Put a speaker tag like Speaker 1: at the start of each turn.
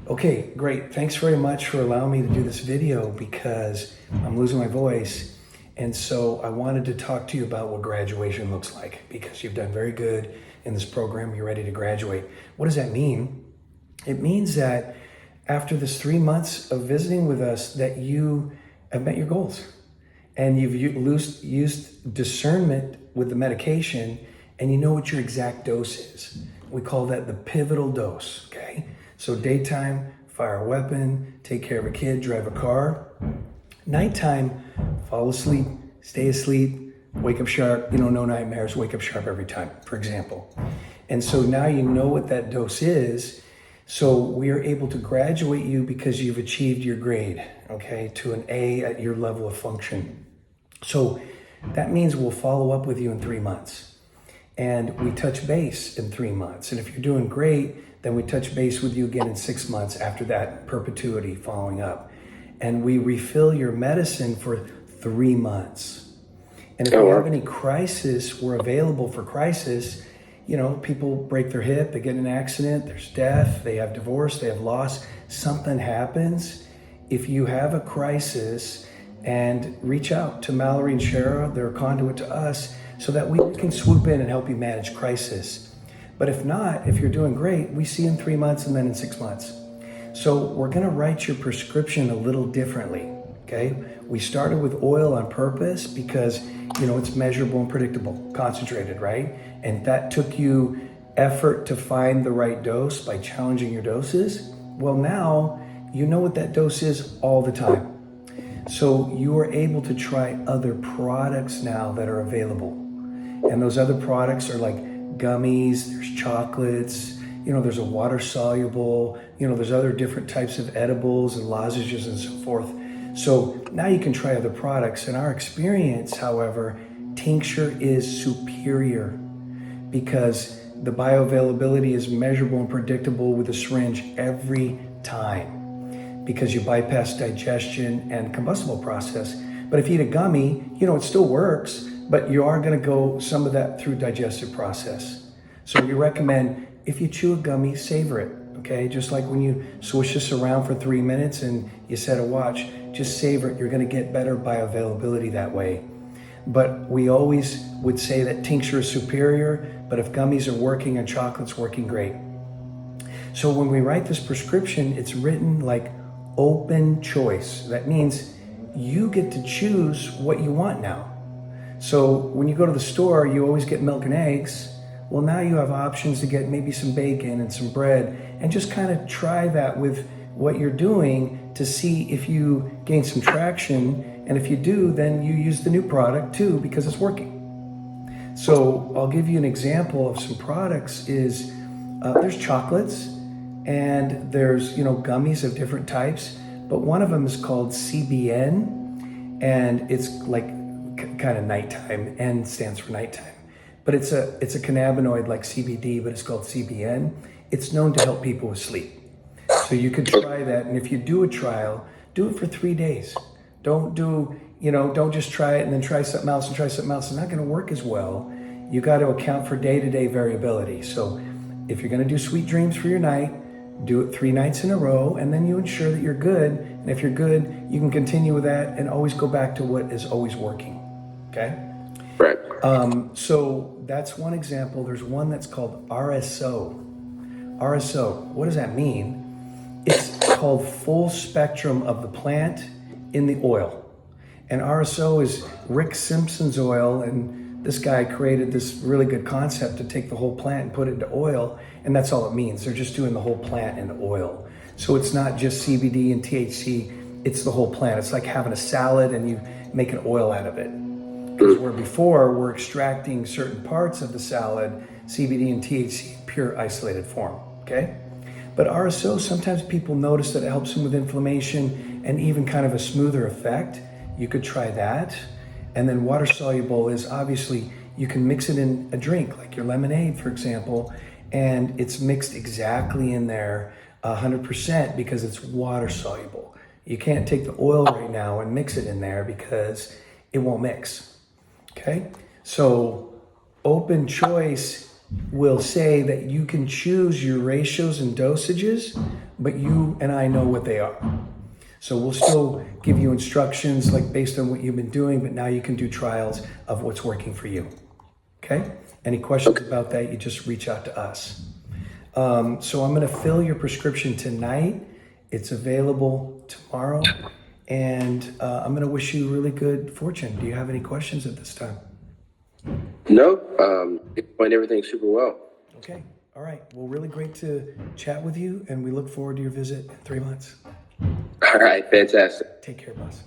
Speaker 1: Okay, great. Thanks very much for allowing me to do this video because I'm losing my voice. And so I wanted to talk to you about what graduation looks like because you've done very good in this program. You're ready to graduate. What does that mean? It means that after this 3 months of visiting with us that you have met your goals and you've used discernment with the medication and you know what your exact dose is. We call that the pivotal dose, okay? So daytime, fire a weapon, take care of a kid, drive a car. Nighttime, fall asleep, stay asleep, wake up sharp, no nightmares, wake up sharp every time, for example. And so now you know what that dose is. So we are able to graduate you because you've achieved your grade, okay, to an A at your level of function. So that means we'll follow up with you in 3 months. And we touch base in 3 months. And if you're doing great, then we touch base with you again in 6 months after that, perpetuity following up. And we refill your medicine for 3 months. And if you have any crisis, we're available for crisis. People break their hip, they get in an accident, there's death, they have divorce, they have loss, something happens. If you have a crisis, and reach out to Mallory and Shara, they're a conduit to us, so that we can swoop in and help you manage crisis. But if not, if you're doing great, we see you in 3 months and then in 6 months. So we're gonna write your prescription a little differently, okay? We started with oil on purpose because, it's measurable and predictable, concentrated, right? And that took you effort to find the right dose by challenging your doses. Well, now you know what that dose is all the time. So you are able to try other products now that are available. And those other products are like gummies, there's chocolates, there's a water soluble, there's other different types of edibles and lozenges and so forth. So now you can try other products. In our experience, however, tincture is superior because the bioavailability is measurable and predictable with a syringe every time, because you bypass digestion and combustible process. But if you eat a gummy, it still works, but you are gonna go some of that through digestive process. So we recommend, if you chew a gummy, savor it, okay? Just like when you swish this around for 3 minutes and you set a watch, just savor it. You're gonna get better bioavailability that way. But we always would say that tincture is superior, but if gummies are working and chocolate's working, great. So when we write this prescription, it's written like open choice. That means you get to choose what you want now. So when you go to the store, you always get milk and eggs. Well, now you have options to get maybe some bacon and some bread and just kind of try that with what you're doing to see if you gain some traction. And if you do, then you use the new product too because it's working. So I'll give you an example of some products is there's chocolates, and there's, gummies of different types, but one of them is called CBN, and it's like kind of nighttime. N stands for nighttime, but it's a cannabinoid like CBD, but it's called CBN. It's known to help people with sleep. So you could try that, and if you do a trial, do it for 3 days. Don't just try it and then try something else and try something else. It's not going to work as well. You got to account for day-to-day variability. So if you're going to do sweet dreams for your night, do it 3 nights in a row, and then you ensure that you're good. And if you're good, you can continue with that and always go back to what is always working, okay?
Speaker 2: Right.
Speaker 1: So that's one example. There's one that's called RSO. RSO, what does that mean? It's called full spectrum of the plant in the oil. And RSO is Rick Simpson's oil, and this guy created this really good concept to take the whole plant and put it into oil, and that's all it means. They're just doing the whole plant in the oil. So it's not just CBD and THC, it's the whole plant. It's like having a salad and you make an oil out of it. Because where before we're extracting certain parts of the salad, CBD and THC in pure isolated form, okay? But RSO, sometimes people notice that it helps them with inflammation and even kind of a smoother effect. You could try that. And then water soluble is obviously, you can mix it in a drink, like your lemonade, for example, and it's mixed exactly in there 100% because it's water soluble. You can't take the oil right now and mix it in there because it won't mix, okay? So open choice will say that you can choose your ratios and dosages, but you and I know what they are. So we'll still give you instructions like based on what you've been doing, but now you can do trials of what's working for you. Okay? Any questions about that, you just reach out to us. So I'm going to fill your prescription tonight. It's available tomorrow. And I'm going to wish you really good fortune. Do you have any questions at this time?
Speaker 2: No, explained everything super well.
Speaker 1: Okay. All right. Well, really great to chat with you. And we look forward to your visit in 3 months.
Speaker 2: All right, fantastic.
Speaker 1: Take care, boss.